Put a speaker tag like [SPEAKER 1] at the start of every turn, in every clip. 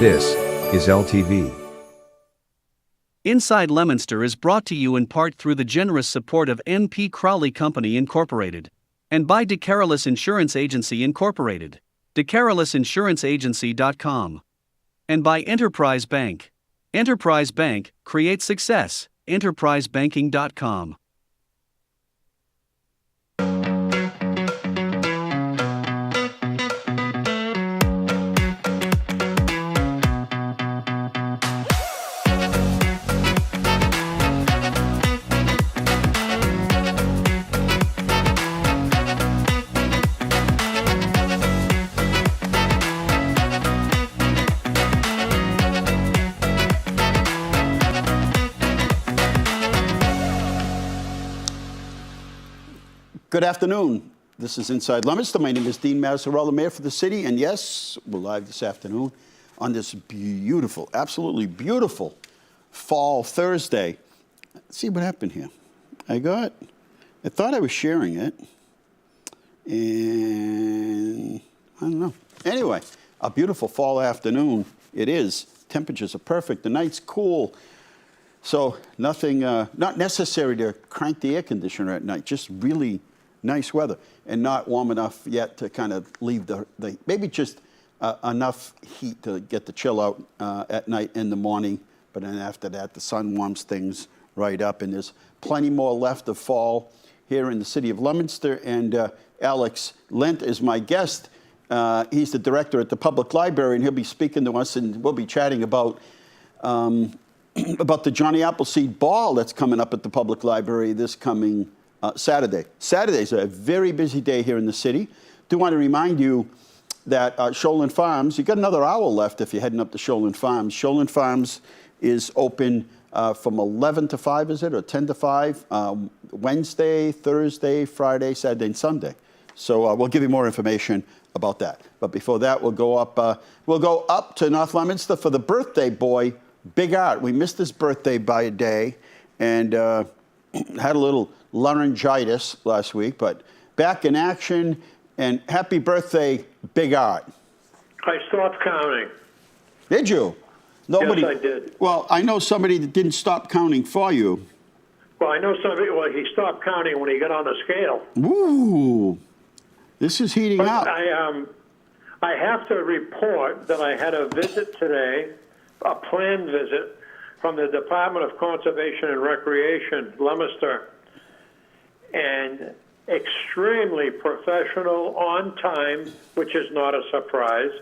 [SPEAKER 1] This is LTV.
[SPEAKER 2] Inside Leominster is brought to you in part through the generous support of N.P. Crowley Company Incorporated and by DeCarolis Insurance Agency Incorporated, DeCarolisinsuranceagency.com, and by Enterprise Bank. Enterprise Bank creates success. EnterpriseBanking.com.
[SPEAKER 3] Good afternoon. This is Inside Leominster. My name is Dean Mazzarella, Mayor for the city, and yes, we're live this afternoon on this beautiful, absolutely beautiful fall Thursday. Let's see what happened here. I thought I was sharing it, and I don't know. Anyway, a beautiful fall afternoon it is. Temperatures are perfect. The night's cool. So nothing, not necessary to crank the air conditioner at night, just really nice weather, and not warm enough yet to kind of leave the maybe just enough heat to get the chill out at night and the morning, but then after that the sun warms things right up, and there's plenty more left of fall here in the city of Leominster. And Alex Lent is my guest. He's the director at the Public Library, and he'll be speaking to us, and we'll be chatting about the Johnny Appleseed Ball that's coming up at the Public Library this coming Saturday. Saturday's a very busy day here in the city. Do want to remind you that Shoalin Farms, you got another hour left if you're heading up to Shoalin Farms. Shoalin Farms is open from 11 to 5, is it, or 10 to 5, Wednesday, Thursday, Friday, Saturday, and Sunday. So we'll give you more information about that. But before that, we'll go up to North Leominster for the birthday boy, Big Art. We missed his birthday by a day, and had a little laryngitis last week, but back in action, and happy birthday, Big Art.
[SPEAKER 4] I stopped counting.
[SPEAKER 3] Did you? Nobody.
[SPEAKER 4] Yes, I did.
[SPEAKER 3] Well, I know somebody that didn't stop counting for you.
[SPEAKER 4] Well, I know somebody, well, he stopped counting when he got on the scale.
[SPEAKER 3] Ooh, this is heating
[SPEAKER 4] But
[SPEAKER 3] up.
[SPEAKER 4] I have to report that I had a visit today, a planned visit, from the Department of Conservation and Recreation, Leominster, and extremely professional, on time, which is not a surprise,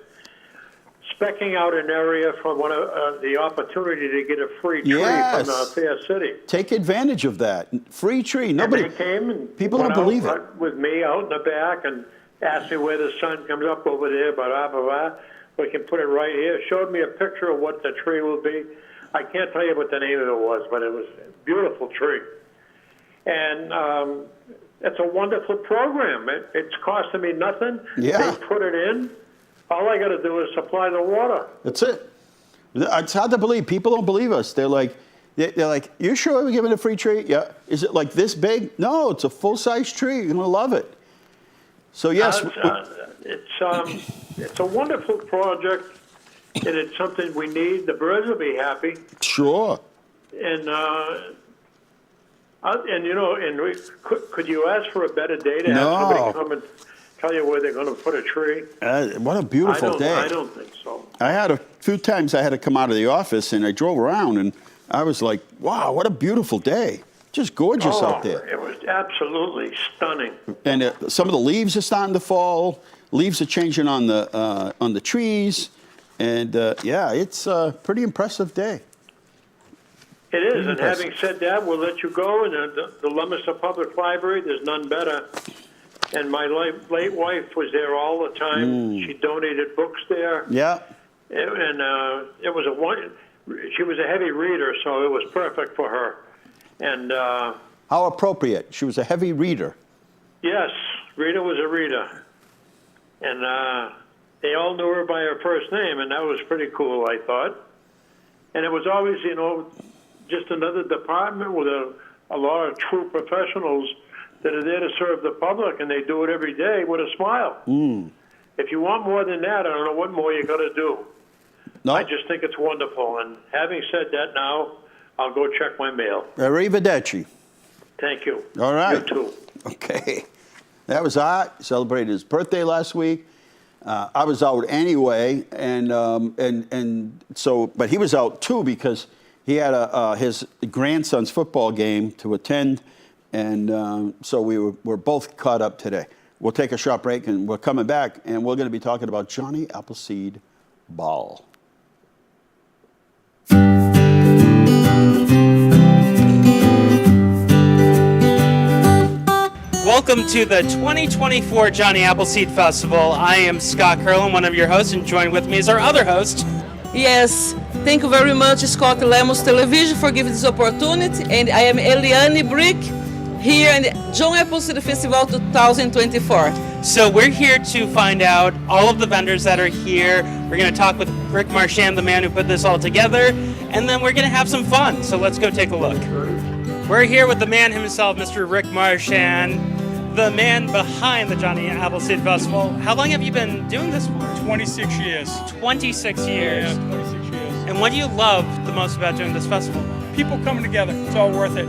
[SPEAKER 4] specking out an area for one of the opportunity to get a free tree from Fair City.
[SPEAKER 3] Take advantage of that. Free tree. Nobody.
[SPEAKER 4] And they came and
[SPEAKER 3] people don't believe it.
[SPEAKER 4] With me out in the back and asked me where the sun comes up over there, blah, blah, blah. We can put it right here. Showed me a picture of what the tree will be. I can't tell you what the name of it was, but it was a beautiful tree. And it's a wonderful program. It's costing me nothing.
[SPEAKER 3] Yeah.
[SPEAKER 4] They put it in. All I got to do is supply the water.
[SPEAKER 3] That's it. It's hard to believe. People don't believe us. They're like, you sure we're giving a free tree? Yeah. Is it like this big? No, it's a full-size tree. You're going to love it. So, yes.
[SPEAKER 4] It's a wonderful project, and it's something we need. The birds will be happy.
[SPEAKER 3] Sure.
[SPEAKER 4] And you know, could you ask for a better day to have somebody come and tell you where they're going to put a tree?
[SPEAKER 3] What a beautiful day.
[SPEAKER 4] I don't think so.
[SPEAKER 3] I had a few times I had to come out of the office, and I drove around, and I was like, wow, what a beautiful day. Just gorgeous out there.
[SPEAKER 4] It was absolutely stunning.
[SPEAKER 3] And some of the leaves are starting to fall. Leaves are changing on the trees. And, yeah, it's a pretty impressive day.
[SPEAKER 4] It is, and having said that, we'll let you go. And the Leominster Public Library, there's none better. And my late wife was there all the time. She donated books there.
[SPEAKER 3] Yeah.
[SPEAKER 4] And it was she was a heavy reader, so it was perfect for her. And
[SPEAKER 3] how appropriate. She was a heavy reader.
[SPEAKER 4] Yes, Rita was a reader. And they all knew her by her first name, and that was pretty cool, I thought. And it was always, you know, just another department with a lot of true professionals that are there to serve the public, and they do it every day with a smile. If you want more than that, I don't know what more you got to do.
[SPEAKER 3] No.
[SPEAKER 4] I just think it's wonderful. And having said that now, I'll go check my mail.
[SPEAKER 3] Arrivederci.
[SPEAKER 4] Thank you.
[SPEAKER 3] All right.
[SPEAKER 4] You too.
[SPEAKER 3] Okay. That was Art. Celebrated his birthday last week. I was out anyway, and so, but he was out too because he had his grandson's football game to attend, and so we're both caught up today. We'll take a short break, and we're coming back, and we're going to be talking about Johnny Appleseed Ball.
[SPEAKER 5] Welcome to the 2024 Johnny Appleseed Festival. I am Scott Curlin, one of your hosts, and joined with me is our other host.
[SPEAKER 6] Yes, thank you very much, Scott Leominster Television, for giving this opportunity. And I am Eliane Brick here in the John Appleseed Festival 2024.
[SPEAKER 5] So we're here to find out all of the vendors that are here. We're going to talk with Rick Marchand, the man who put this all together, and then we're going to have some fun. So let's go take a look. We're here with the man himself, Mr. Rick Marchand, the man behind the Johnny Appleseed Festival. How long have you been doing this for?
[SPEAKER 7] 26 years.
[SPEAKER 5] 26 years.
[SPEAKER 7] Yeah, 26 years.
[SPEAKER 5] And what do you love the most about doing this festival?
[SPEAKER 7] People coming together. It's all worth it.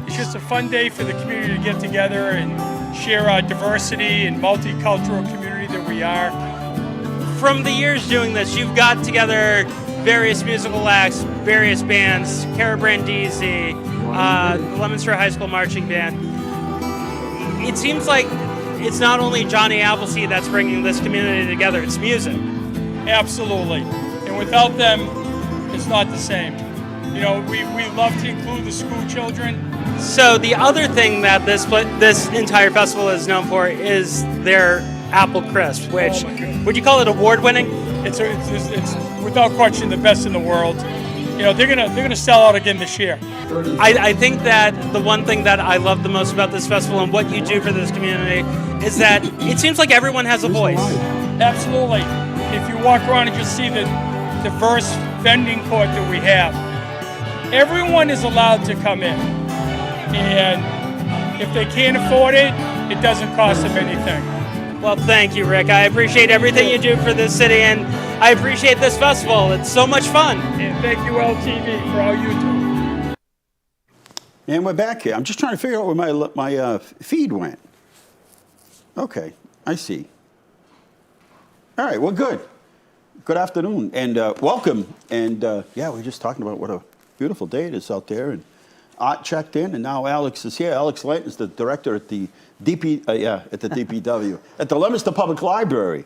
[SPEAKER 7] It's just a fun day for the community to get together and share our diversity and multicultural community that we are.
[SPEAKER 5] From the years doing this, you've got together various musical acts, various bands, Cara Brandisi, the Leominster High School Marching Band. It seems like it's not only Johnny Appleseed that's bringing this community together, it's music.
[SPEAKER 7] Absolutely. And without them, it's not the same. You know, we love to include the school children.
[SPEAKER 5] So the other thing that this entire festival is known for is their apple crisp, which, would you call it award-winning?
[SPEAKER 7] It's without question the best in the world. You know, they're gonna sell out again this year.
[SPEAKER 5] I think that the one thing that I love the most about this festival and what you do for this community is that it seems like everyone has a voice.
[SPEAKER 7] Absolutely. If you walk around and just see the diverse vending court that we have, everyone is allowed to come in. And if they can't afford it, it doesn't cost them anything.
[SPEAKER 5] Well, thank you, Rick. I appreciate everything you do for this city, and I appreciate this festival. It's so much fun.
[SPEAKER 7] And thank you, LTV, for all you do.
[SPEAKER 3] And we're back here. I'm just trying to figure out where my feed went. Okay, I see. All right, well, good. Good afternoon, and welcome. And yeah, we're just talking about what a beautiful day it is out there. And Art checked in, and now Alex is here. Alex Lent is the director at the DPW, at the Leominster Public Library.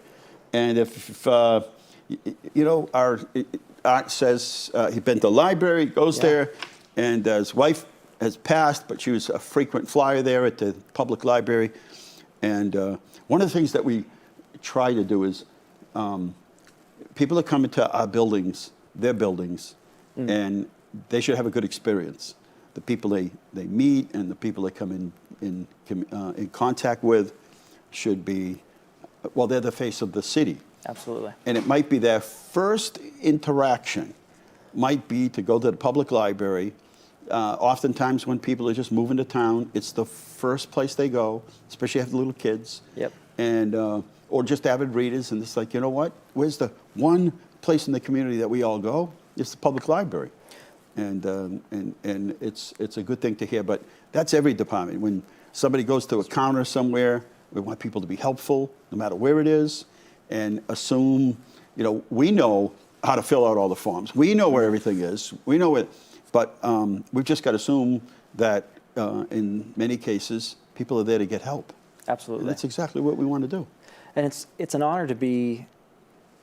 [SPEAKER 3] And if you know, Art says he's been to the library, goes there, and his wife has passed, but she was a frequent flyer there at the public library. And one of the things that we try to do is people that come into our buildings, their buildings, and they should have a good experience. The people they meet and the people they come in contact with should be, well, they're the face of the city.
[SPEAKER 8] Absolutely.
[SPEAKER 3] And it might be their first interaction, might be to go to the public library. Oftentimes when people are just moving to town, it's the first place they go, especially if you have little kids.
[SPEAKER 8] Yep.
[SPEAKER 3] And, or just avid readers, and it's like, you know what? Where's the one place in the community that we all go? It's the public library. And it's a good thing to hear, but that's every department. When somebody goes to a counter somewhere, we want people to be helpful, no matter where it is, and assume, you know, we know how to fill out all the forms. We know where everything is. We know it, but we've just got to assume that in many cases, people are there to get help.
[SPEAKER 8] Absolutely.
[SPEAKER 3] And that's exactly what we want to do.
[SPEAKER 8] And it's an honor to be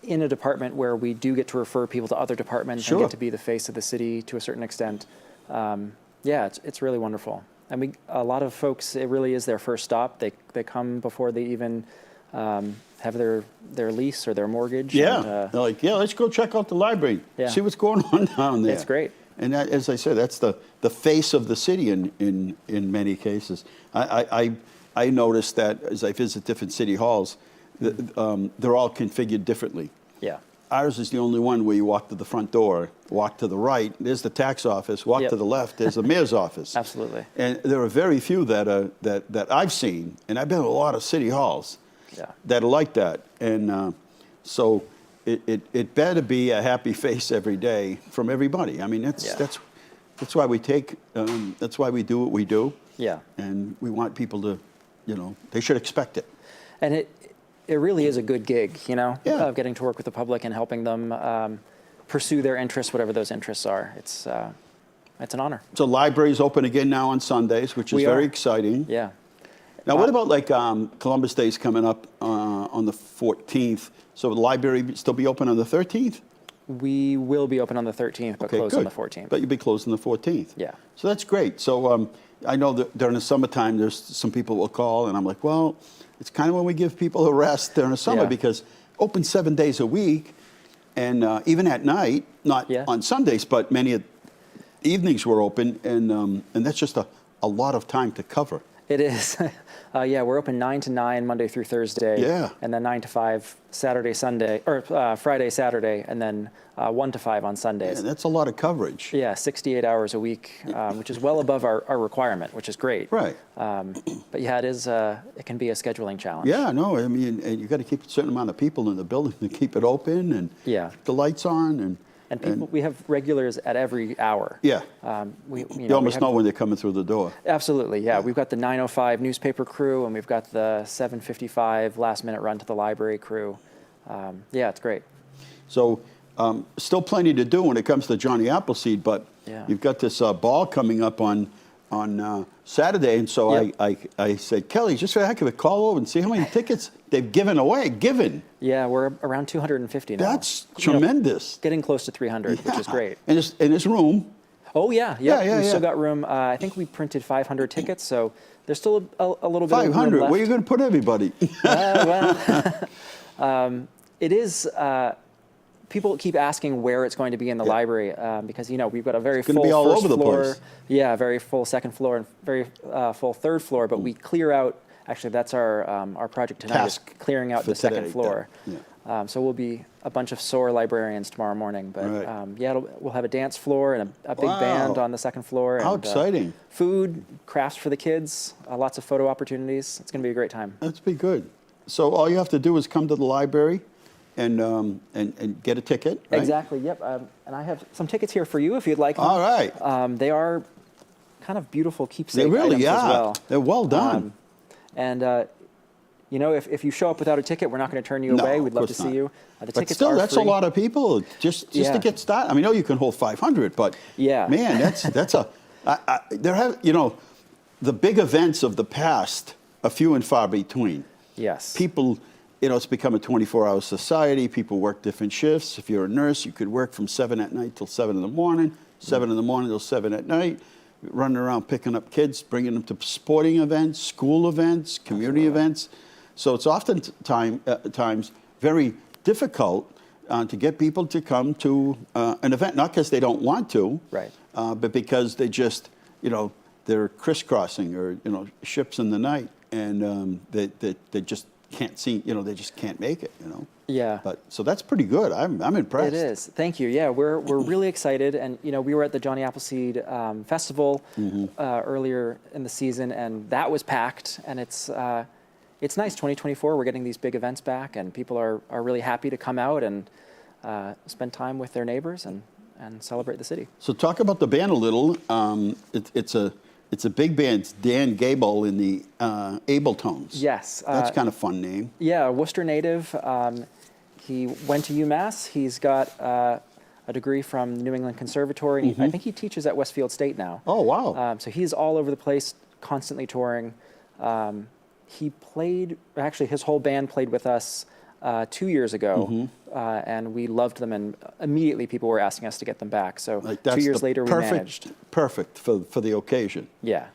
[SPEAKER 8] in a department where we do get to refer people to other departments and get to be the face of the city to a certain extent. Yeah, it's really wonderful. And a lot of folks, it really is their first stop. They come before they even have their lease or their mortgage.
[SPEAKER 3] Yeah,
[SPEAKER 8] and,
[SPEAKER 3] they're like, yeah, let's go check out the library.
[SPEAKER 8] Yeah.
[SPEAKER 3] See what's going on down there.
[SPEAKER 8] It's great.
[SPEAKER 3] And that, as I said, that's the face of the city in many cases. I noticed that as I visit different city halls, they're all configured differently.
[SPEAKER 8] Yeah.
[SPEAKER 3] Ours is the only one where you walk to the front door, walk to the right, there's the tax office, walk to the left, there's the mayor's office.
[SPEAKER 8] Absolutely.
[SPEAKER 3] And there are very few that I've seen, and I've been to a lot of city halls that are like that. And so it better be a happy face every day from everybody. I mean, that's why we take, that's why we do what we do.
[SPEAKER 8] Yeah.
[SPEAKER 3] And we want people to, they should expect it.
[SPEAKER 8] And it really is a good gig,
[SPEAKER 3] Yeah.
[SPEAKER 8] getting to work with the public and helping them pursue their interests, whatever those interests are. It's an honor.
[SPEAKER 3] So library's open again now on Sundays, which is very exciting.
[SPEAKER 8] Yeah.
[SPEAKER 3] Now, what about like Columbus Day's coming up on the 14th? So the library still be open on the 13th?
[SPEAKER 8] We will be open on the 13th, but closed on the 14th.
[SPEAKER 3] But you'll be closed on the 14th.
[SPEAKER 8] Yeah.
[SPEAKER 3] So that's great. So I know that during the summertime, there's some people will call, and I'm like, well, it's kind of when we give people a rest during the summer because open 7 days a week, and even at night, not on Sundays, but many evenings were open, and that's just a lot of time to cover.
[SPEAKER 8] It is. We're open 9 to 9 Monday through Thursday.
[SPEAKER 3] Yeah.
[SPEAKER 8] And then 9 to 5 Saturday, Sunday, or Friday, Saturday, and then 1 to 5 on Sundays.
[SPEAKER 3] Yeah, that's a lot of coverage.
[SPEAKER 8] Yeah, 68 hours a week, which is well above our requirement, which is great.
[SPEAKER 3] Right.
[SPEAKER 8] But yeah, it can be a scheduling challenge.
[SPEAKER 3] Yeah, no, I mean, and you got to keep a certain amount of people in the building to keep it open and keep the lights on and
[SPEAKER 8] people, we have regulars at every hour.
[SPEAKER 3] Yeah.
[SPEAKER 8] You
[SPEAKER 3] almost know when they're coming through the door.
[SPEAKER 8] Absolutely, yeah. We've got the 9:05 newspaper crew, and we've got the 7:55 last-minute run to the library crew. It's great.
[SPEAKER 3] So still plenty to do when it comes to Johnny Appleseed, but you've got this ball coming up on Saturday, and so I said, Kelly, just for the heck of it, call over and see how many tickets they've given away.
[SPEAKER 8] Yeah, we're around 250 now.
[SPEAKER 3] That's tremendous.
[SPEAKER 8] Getting close to 300, which is great.
[SPEAKER 3] And there's room.
[SPEAKER 8] Oh, yeah. We still got room. I think we printed 500 tickets, so there's still a little bit of room
[SPEAKER 3] 500?
[SPEAKER 8] left.
[SPEAKER 3] Where are you going to put everybody?
[SPEAKER 8] It is... people keep asking where it's going to be in the library because, we've got a very full
[SPEAKER 3] be all
[SPEAKER 8] first
[SPEAKER 3] over the
[SPEAKER 8] floor.
[SPEAKER 3] place.
[SPEAKER 8] Yeah, very full second floor and very full third floor, but we clear out... Actually, that's our project tonight, is clearing out the second floor. So we'll be a bunch of sore librarians tomorrow morning. But we'll have a dance floor and a big band on the second floor.
[SPEAKER 3] How
[SPEAKER 8] and,
[SPEAKER 3] exciting.
[SPEAKER 8] Food, crafts for the kids, lots of photo opportunities. It's going to be a great time.
[SPEAKER 3] That's be good. So all you have to do is come to the library and get a ticket, right?
[SPEAKER 8] Exactly, yep. And I have some tickets here for you if you'd like them.
[SPEAKER 3] All right.
[SPEAKER 8] They are kind of beautiful keepsake
[SPEAKER 3] They really
[SPEAKER 8] items as
[SPEAKER 3] are.
[SPEAKER 8] well.
[SPEAKER 3] They're well done.
[SPEAKER 8] If you show up without a ticket, we're not going to turn you away. We'd love to see you. The
[SPEAKER 3] but
[SPEAKER 8] tickets
[SPEAKER 3] still,
[SPEAKER 8] are
[SPEAKER 3] that's
[SPEAKER 8] free.
[SPEAKER 3] a lot of people just to get started. I mean, I know you can hold 500, but man, that's there have the big events of the past are few and far between.
[SPEAKER 8] Yes.
[SPEAKER 3] People, it's become a 24-hour society. People work different shifts. If you're a nurse, you could work from 7 at night till 7 in the morning, 7 in the morning till 7 at night, running around picking up kids, bringing them to sporting events, school events, community events. So it's often times very difficult to get people to come to an event, not because they don't want to,
[SPEAKER 8] right?
[SPEAKER 3] But because they just, they're crisscrossing or, ships in the night, and they just can't see, they just can't make it,
[SPEAKER 8] Yeah.
[SPEAKER 3] But so that's pretty good. I'm impressed.
[SPEAKER 8] It is. Thank you. Yeah, we're really excited, and we were at the Johnny Appleseed Festival earlier in the season, and that was packed, and it's nice. 2024, we're getting these big events back, and people are really happy to come out and spend time with their neighbors and celebrate the city.
[SPEAKER 3] So talk about the band a little. It's a big band. It's Dan Gable in the Abletones.
[SPEAKER 8] Yes.
[SPEAKER 3] That's kind of fun name.
[SPEAKER 8] Yeah, Worcester native. He went to UMass. He's got a degree from New England Conservatory. And I think he teaches at Westfield State now.
[SPEAKER 3] Oh, wow.
[SPEAKER 8] So he's all over the place, constantly touring. He played, actually his whole band played with us 2 years ago, and we loved them, and immediately people were asking us to get them back. So 2 years later, we managed.
[SPEAKER 3] Perfect for the occasion.
[SPEAKER 8] Yeah.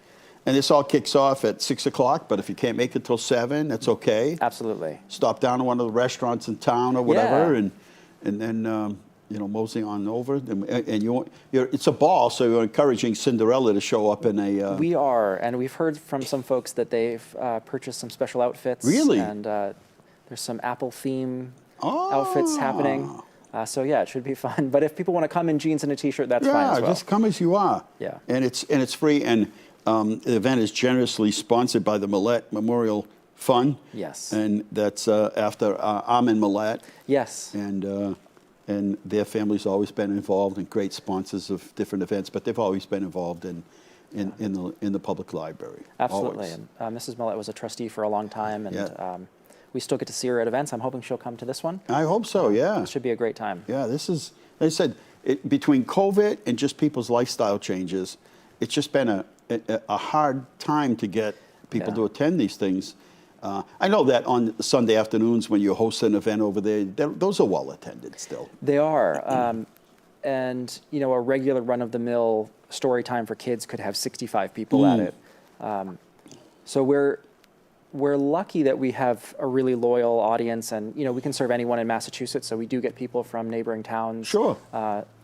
[SPEAKER 3] And this all kicks off at 6 o'clock, but if you can't make it till 7, that's okay.
[SPEAKER 8] Absolutely.
[SPEAKER 3] Stop down to one of the restaurants in town or whatever, and then mosey on over. And it's a ball, so you're encouraging Cinderella to show up in a...
[SPEAKER 8] We are, and we've heard from some folks that they've purchased some special outfits.
[SPEAKER 3] Really?
[SPEAKER 8] And there's some Apple theme outfits happening. So yeah, it should be fun. But if people want to come in jeans and a T-shirt, that's fine as well.
[SPEAKER 3] Yeah, just come as you are.
[SPEAKER 8] Yeah.
[SPEAKER 3] And it's free, and the event is generously sponsored by the Millette Memorial fun.
[SPEAKER 8] Yes.
[SPEAKER 3] And that's after Armin Millet.
[SPEAKER 8] Yes.
[SPEAKER 3] And their family's always been involved and great sponsors of different events, but they've always been involved in the public library.
[SPEAKER 8] Absolutely.
[SPEAKER 3] Always.
[SPEAKER 8] And Mrs. Millet was a trustee for a long time, and
[SPEAKER 3] Yeah.
[SPEAKER 8] we still get to see her at events. I'm hoping she'll come to this one.
[SPEAKER 3] I hope so, yeah.
[SPEAKER 8] It should be a great time.
[SPEAKER 3] Yeah, this is, like I said, between COVID and just people's lifestyle changes, it's just been a hard time to get people to attend these things. I know that on Sunday afternoons when you host an event over there, those are well attended still.
[SPEAKER 8] They are. And, you know, a regular run-of-the-mill story time for kids could have 65 people at it. So we're lucky that we have a really loyal audience, and, you know, we can serve anyone in Massachusetts, so we do get people from neighboring towns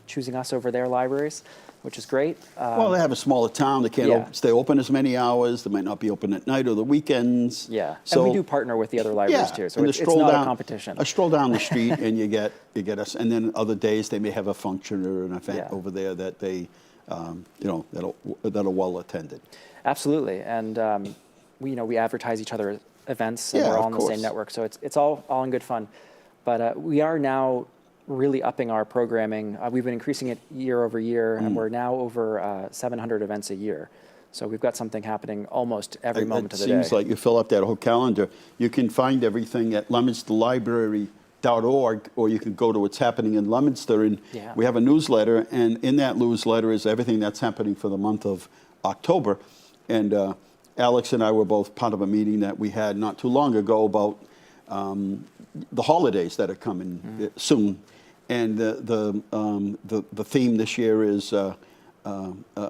[SPEAKER 8] choosing us over their libraries, which is great.
[SPEAKER 3] Well, they have a smaller town. They can't stay open as many hours. They might not be open at night or the weekends.
[SPEAKER 8] Yeah,
[SPEAKER 3] So,
[SPEAKER 8] and we do partner with the other libraries too, so
[SPEAKER 3] and
[SPEAKER 8] it's not a competition.
[SPEAKER 3] A stroll down the street and you get us. And then other days they may have a function or an event over there that they, that are well attended.
[SPEAKER 8] Absolutely, and we advertise each other's events, and we're all on the same network, so it's all in good fun. But we are now really upping our programming. We've been increasing it year over year, and we're now over 700 events a year. So we've got something happening almost every moment of the day.
[SPEAKER 3] It seems like you fill up that whole calendar. You can find everything at leominsterlibrary.org, or you can go to what's happening in Leominster, and we have a newsletter, and in that newsletter is everything that's happening for the month of October. And Alex and I were both part of a meeting that we had not too long ago about the holidays that are coming soon. And the theme this year is a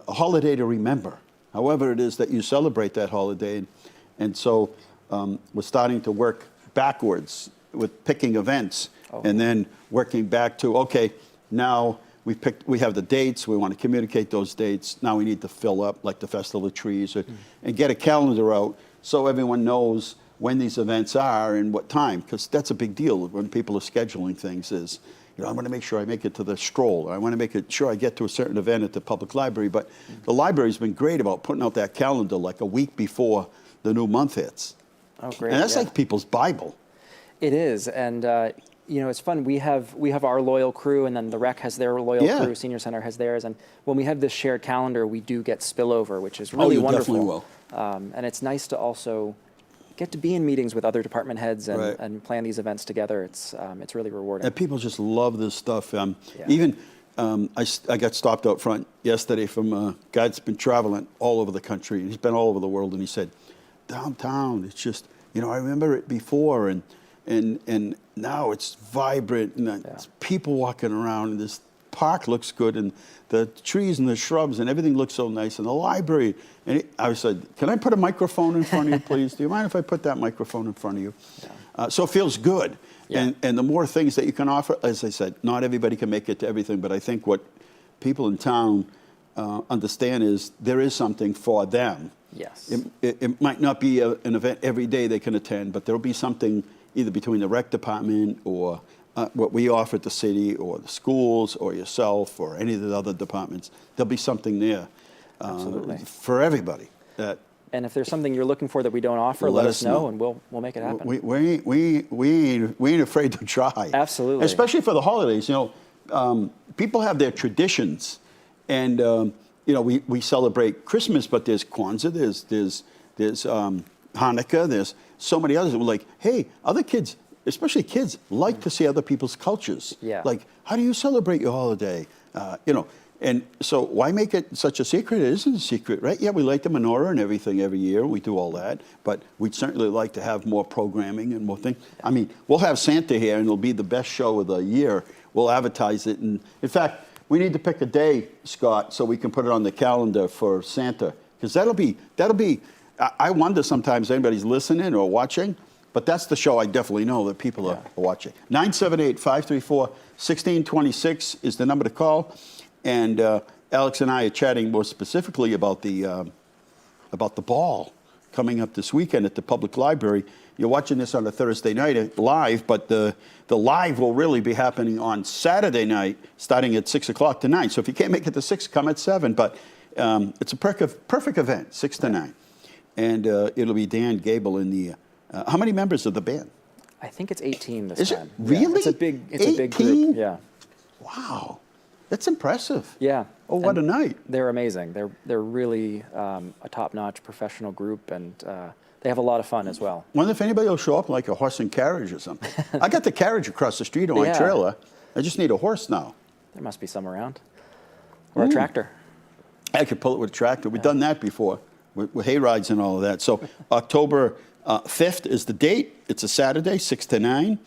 [SPEAKER 3] holiday to remember, however it is that you celebrate that holiday. And so we're starting to work backwards with picking events and then working back to, okay, now we have the dates, we want to communicate those dates. Now we need to fill up, like the Festival of Trees, and get a calendar out so everyone knows when these events are and what time, because that's a big deal when people are scheduling things is, I want to make sure I make it to the stroll, or I want to make sure I get to a certain event at the public library. But the library's been great about putting out that calendar like a week before the new month hits.
[SPEAKER 8] Oh, great.
[SPEAKER 3] And that's like people's Bible.
[SPEAKER 8] It is, and it's fun. We have our loyal crew, and then the rec has their loyal crew, Senior Center has theirs, and when we have this shared calendar, we do get spillover, which is really wonderful.
[SPEAKER 3] Definitely will.
[SPEAKER 8] And it's nice to also get to be in meetings with other department heads and plan these events together. It's really rewarding.
[SPEAKER 3] And people just love this stuff. Even I got stopped out front yesterday from a guy that's been traveling all over the country. He's been all over the world, and he said, downtown, it's just, I remember it before, and now it's vibrant, and it's people walking around, and this park looks good, and the trees and the shrubs and everything looks so nice, and the library. And I said, can I put a microphone in front of you, please? Do you mind if I put that microphone in front of you? So it feels good. And the more things that you can offer, as I said, not everybody can make it to everything, but I think what people in town understand is there is something for them.
[SPEAKER 8] Yes.
[SPEAKER 3] It might not be an event every day they can attend, but there'll be something either between the rec department or what we offer at the city or the schools or yourself or any of the other departments. There'll be something there for everybody.
[SPEAKER 8] And if there's something you're looking for that we don't offer, let us know, and we'll make it happen.
[SPEAKER 3] We ain't afraid to try.
[SPEAKER 8] Absolutely.
[SPEAKER 3] Especially for the holidays. People have their traditions, and we celebrate Christmas, but there's Kwanzaa, there's Hanukkah, there's so many others. We're like, hey, other kids, especially kids, like to see other people's cultures.
[SPEAKER 8] Yeah.
[SPEAKER 3] Like, how do you celebrate your holiday? And so why make it such a secret? It isn't a secret, right? Yeah, we light the menorah and everything every year. We do all that. But we'd certainly like to have more programming and more things. I mean, we'll have Santa here, and it'll be the best show of the year. We'll advertise it. And in fact, we need to pick a day, Scott, so we can put it on the calendar for Santa. Because that'll be, I wonder sometimes if anybody's listening or watching, but that's the show I definitely know that people are watching. 978-534-1626 is the number to call. And Alex and I are chatting more specifically about the ball coming up this weekend at the public library. You're watching this on a Thursday night live, but the live will really be happening on Saturday night, starting at 6 o'clock to 9. So if you can't make it to 6, come at 7. But it's a perfect event, 6 to 9. And it'll be Dan Gable in the How many members of the band?
[SPEAKER 8] I think it's 18 this
[SPEAKER 3] Is it
[SPEAKER 8] time.
[SPEAKER 3] really?
[SPEAKER 8] Yeah, it's a big
[SPEAKER 3] 18?
[SPEAKER 8] group. Yeah.
[SPEAKER 3] Wow, that's impressive.
[SPEAKER 8] Yeah.
[SPEAKER 3] Oh, what
[SPEAKER 8] And
[SPEAKER 3] a night.
[SPEAKER 8] They're amazing. They're really a top-notch professional group, and they have a lot of fun as well.
[SPEAKER 3] Wonder if anybody will show up like a horse and carriage or something. I got the carriage across the street on my
[SPEAKER 8] Yeah.
[SPEAKER 3] trailer. I just need a horse now.
[SPEAKER 8] There must be some around. Or a tractor.
[SPEAKER 3] I could pull it with a tractor. We've done that before with hay rides and all of that. So October 5th is the date. It's a Saturday, 6 to 9,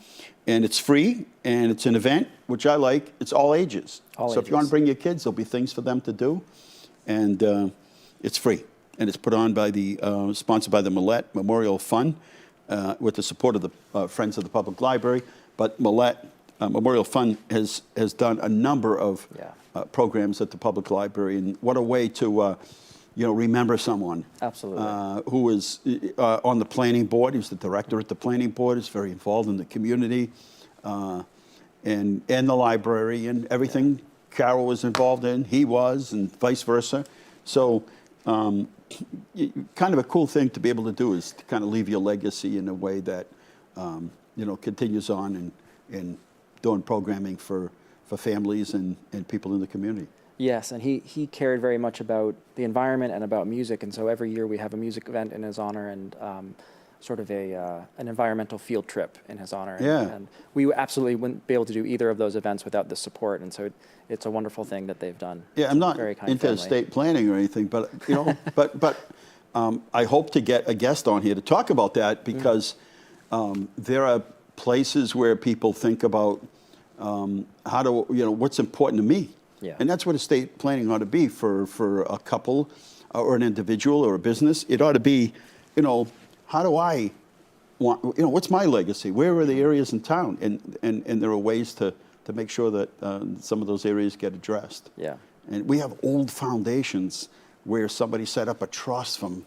[SPEAKER 3] and it's free, and it's an event, which I like. It's all ages.
[SPEAKER 8] All
[SPEAKER 3] so if you want to
[SPEAKER 8] ages.
[SPEAKER 3] bring your kids, there'll be things for them to do, and it's free. And it's put on by sponsored by the Millett Memorial Fund with the support of the Friends of the Public Library. But Millett Memorial Fund has done a number of programs at the public library, and what a way to remember someone.
[SPEAKER 8] Absolutely.
[SPEAKER 3] Who was on the planning board. He was the director at the planning board. He's very involved in the community and the library and everything Carol was involved in. He was, and vice versa. So kind of a cool thing to be able to do is to kind of leave your legacy in a way that continues on and doing programming for families and people in the community.
[SPEAKER 8] Yes, and he cared very much about the environment and about music, and so every year we have a music event in his honor and sort of an environmental field trip in his honor.
[SPEAKER 3] Yeah.
[SPEAKER 8] And we absolutely wouldn't be able to do either of those events without the support, and so it's a wonderful thing that they've done.
[SPEAKER 3] Yeah, I'm not
[SPEAKER 8] Very kind
[SPEAKER 3] into
[SPEAKER 8] family.
[SPEAKER 3] estate planning or anything, but I hope to get a guest on here to talk about that because there are places where people think about what's important to me.
[SPEAKER 8] Yeah.
[SPEAKER 3] And that's what estate planning ought to be for a couple or an individual or a business. It ought to be, how do I want, what's my legacy? Where are the areas in town? And there are ways to make sure that some of those areas get addressed.
[SPEAKER 8] Yeah.
[SPEAKER 3] And we have old foundations where somebody set up a trust from,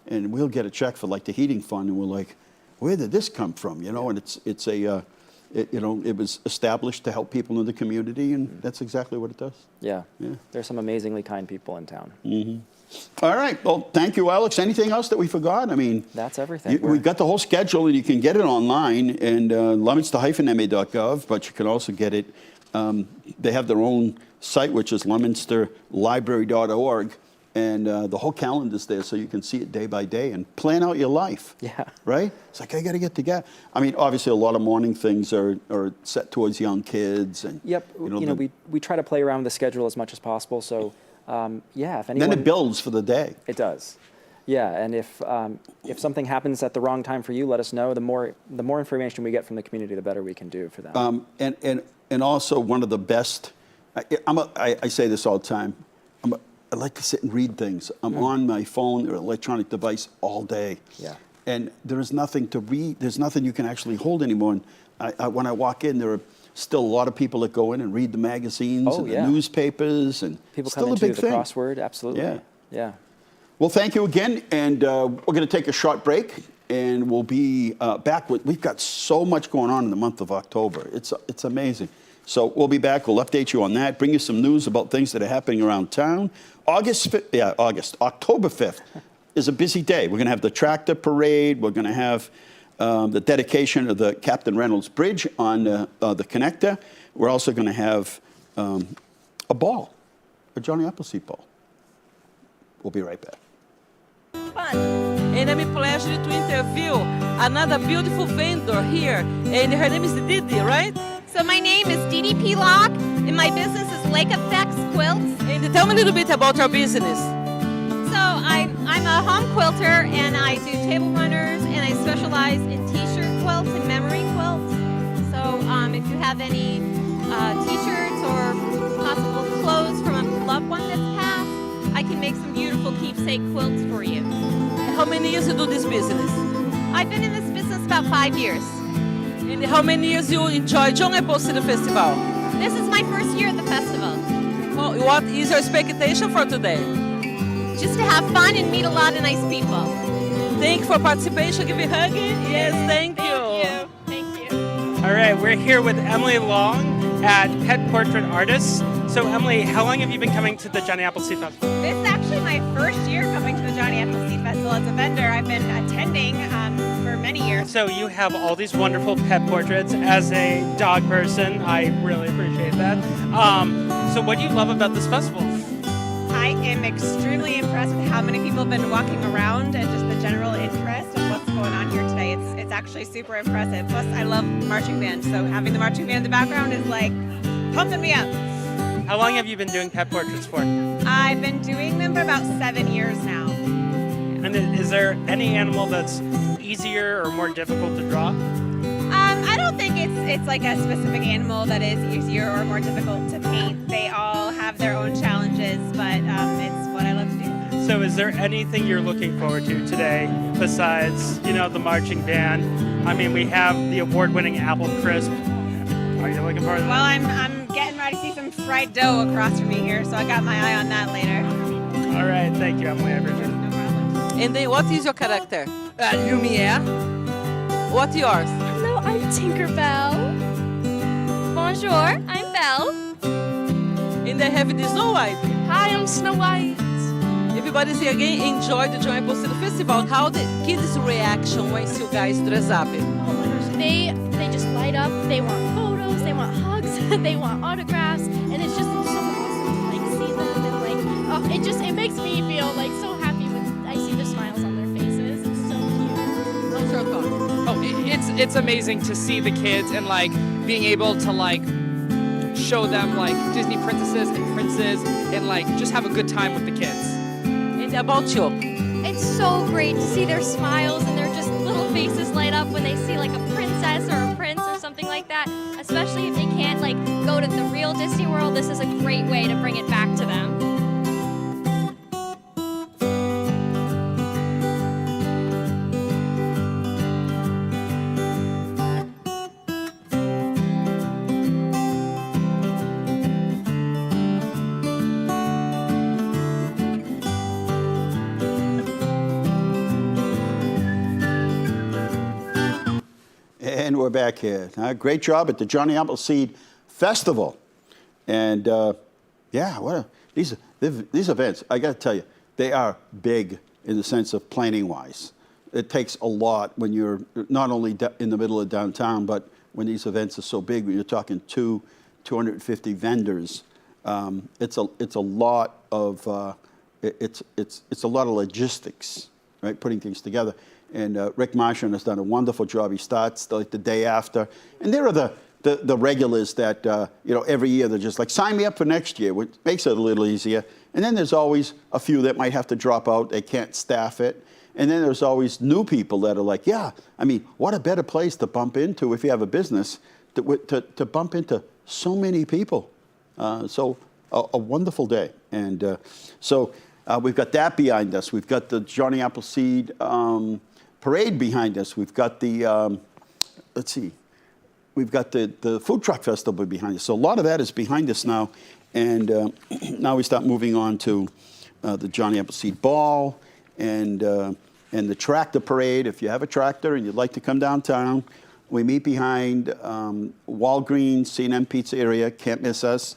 [SPEAKER 3] and we'll get a check for like the heating fund, and we're like, where did this come from? And it was established to help people in the community, and that's exactly what it does.
[SPEAKER 8] Yeah.
[SPEAKER 3] Yeah.
[SPEAKER 8] There's some amazingly kind people in town.
[SPEAKER 3] All right. Well, thank you, Alex. Anything else that we forgot? I mean,
[SPEAKER 8] That's everything.
[SPEAKER 3] we've got the whole schedule, and you can get it online and leominster-ma.gov, but you can also get it. They have their own site, which is leominsterlibrary.org, and the whole calendar's there, so you can see it day by day and plan out your life.
[SPEAKER 8] Yeah.
[SPEAKER 3] Right? It's like, I got to get together. I mean, obviously, a lot of morning things are set towards young kids. And,
[SPEAKER 8] Yep. We try to play around with the schedule as much as possible. So, if anyone...
[SPEAKER 3] then it builds for the day.
[SPEAKER 8] It does. Yeah, and if something happens at the wrong time for you, let us know. The more information we get from the community, the better we can do for them.
[SPEAKER 3] And also one of the best, I say this all the time, I like to sit and read things. I'm on my phone or electronic device all day.
[SPEAKER 8] Yeah.
[SPEAKER 3] And there is nothing to read. There's nothing you can actually hold anymore. And when I walk in, there are still a lot of people that go in and read the magazines and the newspapers. And
[SPEAKER 8] People
[SPEAKER 3] still
[SPEAKER 8] come
[SPEAKER 3] a
[SPEAKER 8] into
[SPEAKER 3] big
[SPEAKER 8] the
[SPEAKER 3] thing.
[SPEAKER 8] crossword, absolutely.
[SPEAKER 3] Yeah.
[SPEAKER 8] Yeah.
[SPEAKER 3] Well, thank you again, and we're going to take a short break, and we'll be back. We've got so much going on in the month of October. It's amazing. So we'll be back. We'll update you on that, bring you some news about things that are happening around town. October 5th is a busy day. We're going to have the tractor parade. We're going to have the dedication of the Captain Reynolds Bridge on the connector. We're also going to have a ball, a Johnny Appleseed ball. We'll be right back.
[SPEAKER 6] Fun. And I'm a pleasure to interview another beautiful vendor here. And her name is Didi, right?
[SPEAKER 9] So my name is Didi Pelock, and my business is Lake Effects Quilts.
[SPEAKER 6] And tell me a little bit about your business.
[SPEAKER 9] So I'm a home quilter, and I do table runners, and I specialize in T-shirt quilts and memory quilts. So if you have any T-shirts or possible clothes from a loved one that's passed, I can make some beautiful keepsake quilts for you.
[SPEAKER 6] How many years you do this business?
[SPEAKER 9] I've been in this business about 5 years.
[SPEAKER 6] And how many years you enjoy John Apple City Festival?
[SPEAKER 9] This is my first year at the festival.
[SPEAKER 6] Well, what is your expectation for today?
[SPEAKER 9] Just to have fun and meet a lot of nice people.
[SPEAKER 6] Thank you for participation. Give me a hug. Yes, thank you.
[SPEAKER 9] Thank you.
[SPEAKER 5] All right, we're here with Emily Long at Pet Portrait Artists. So Emily, how long have you been coming to the Johnny Appleseed Festival?
[SPEAKER 9] It's actually actually my first year coming to the Johnny Appleseed Festival as a vendor. I've been attending for many years.
[SPEAKER 5] So you have all these wonderful pet portraits. As a dog person, I really appreciate that. So what do you love about this festival?
[SPEAKER 9] I am extremely impressed with how many people have been walking around and just the general interest of what's going on here today. It's actually super impressive. Plus, I love marching band, so having the marching band in the background is like pumping me up.
[SPEAKER 5] How long have you been doing pet portraits for?
[SPEAKER 9] I've been doing them for about 7 years now.
[SPEAKER 5] And is there any animal that's easier or more difficult to draw?
[SPEAKER 9] I don't think it's like a specific animal that is easier or more difficult to paint. They all have their own challenges, but it's what I love to do.
[SPEAKER 5] So is there anything you're looking forward to today besides, the marching band? I mean, we have the award-winning apple crisp. Are you looking forward to that?
[SPEAKER 9] Well, I'm getting ready to see some fried dough across from me here, so I got my eye on that later.
[SPEAKER 5] All right, thank you, Emily.
[SPEAKER 9] No problem.
[SPEAKER 6] And then what is your character?
[SPEAKER 10] Lumiere.
[SPEAKER 6] What's yours?
[SPEAKER 11] Hello, I'm Tinkerbell. Bonjour, I'm Belle.
[SPEAKER 6] And they have the Snow White.
[SPEAKER 11] Hi, I'm Snow White.
[SPEAKER 6] Everybody's here again enjoyed the Johnny Appleseed Festival. How the kids' reaction when you guys dress up?
[SPEAKER 11] Oh my gosh, they just light up. They want photos, they want hugs, they want autographs, and it's just so awesome to see them and it makes me feel so happy when I see the smiles on their faces. It's so cute.
[SPEAKER 6] What's your thought?
[SPEAKER 10] Oh, it's amazing to see the kids and being able to show them Disney princesses and princes and just have a good time with the kids.
[SPEAKER 6] And about you?
[SPEAKER 11] It's so great to see their smiles and their just little faces light up when they see a princess or a prince or something like that. Especially if they can't go to the real Disney World, this is a great way to bring it back to them.
[SPEAKER 3] And we're back here. Great job at the Johnny Appleseed Festival. And these events, I got to tell you, they are big in the sense of planning-wise. It takes a lot when you're not only in the middle of downtown, but when these events are so big, when you're talking 250 vendors, it's a lot of logistics, right? Putting things together. And Rick Marshall has done a wonderful job. He starts the day after. And there are the regulars that, every year they're just sign me up for next year, which makes it a little easier. And then there's always a few that might have to drop out. They can't staff it. And then there's always new people that are what a better place to bump into if you have a business, to bump into so many people. So a wonderful day. And so we've got that behind us. We've got the Johnny Appleseed parade behind us. We've got the, we've got the food truck festival behind us. So a lot of that is behind us now. And now we start moving on to the Johnny Appleseed Ball and the tractor parade. If you have a tractor and you'd like to come downtown, we meet behind Walgreens, C&M Pizza area. Can't miss us.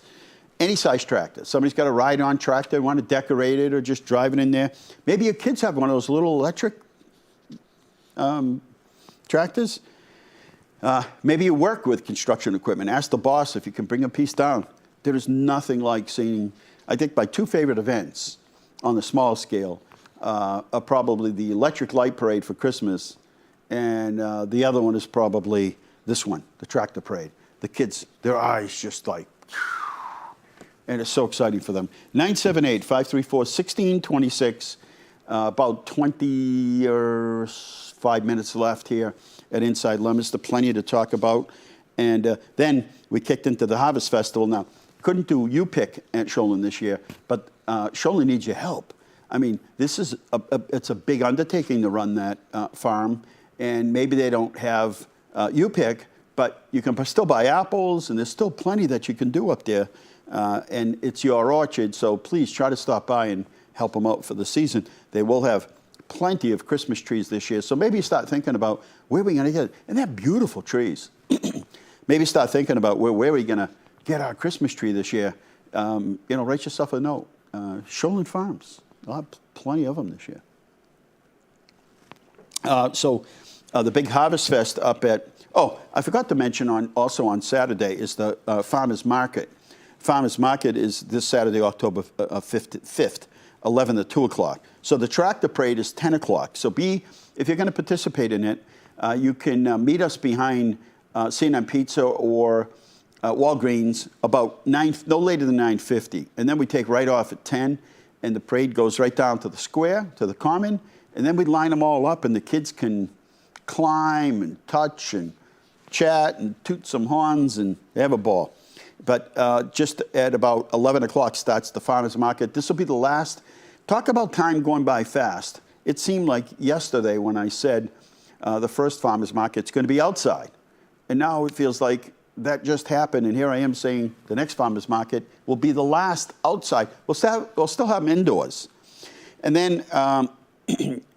[SPEAKER 3] Any size tractor. Somebody's got a ride-on tractor, want to decorate it or just drive it in there. Maybe your kids have one of those little electric tractors. Maybe you work with construction equipment. Ask the boss if you can bring a piece down. There is nothing like seeing, I think my two favorite events on the small scale are probably the Electric Light Parade for Christmas, and the other one is probably this one, the tractor parade. The kids, their eyes just and it's so exciting for them. 978-534-1626. About 25 minutes left here at Inside Leominster. Plenty to talk about. And then we kicked into the Harvest Festival. Now, couldn't do U-Pick at Shoalin this year, but Shoalin needs your help. I mean, this is it's a big undertaking to run that farm, and maybe they don't have U-Pick, but you can still buy apples, and there's still plenty that you can do up there. And it's your orchard, so please try to stop by and help them out for the season. They will have plenty of Christmas trees this year, so maybe start thinking about where we're going to get it. And they're beautiful trees. Maybe start thinking about where we're going to get our Christmas tree this year. Write yourself a note. Shoalin Farms. I'll have plenty of them this year. So the big Harvest Fest up at, I forgot to mention also on Saturday is the Farmers Market. Farmers Market is this Saturday, October 5th, 11 to 2 o'clock. So the tractor parade is 10 o'clock. So if you're going to participate in it, you can meet us behind C&M Pizza or Walgreens about no later than 9:50. And then we take right off at 10, and the parade goes right down to the square, to the common, and then we line them all up, and the kids can climb and touch and chat and toot some horns, and they have a ball. But just at about 11 o'clock starts the farmers market. This will be the last. Talk about time going by fast. It seemed like yesterday when I said the first farmers market's going to be outside. And now it feels like that just happened. And here I am saying the next farmers market will be the last outside. We'll still have them indoors. And then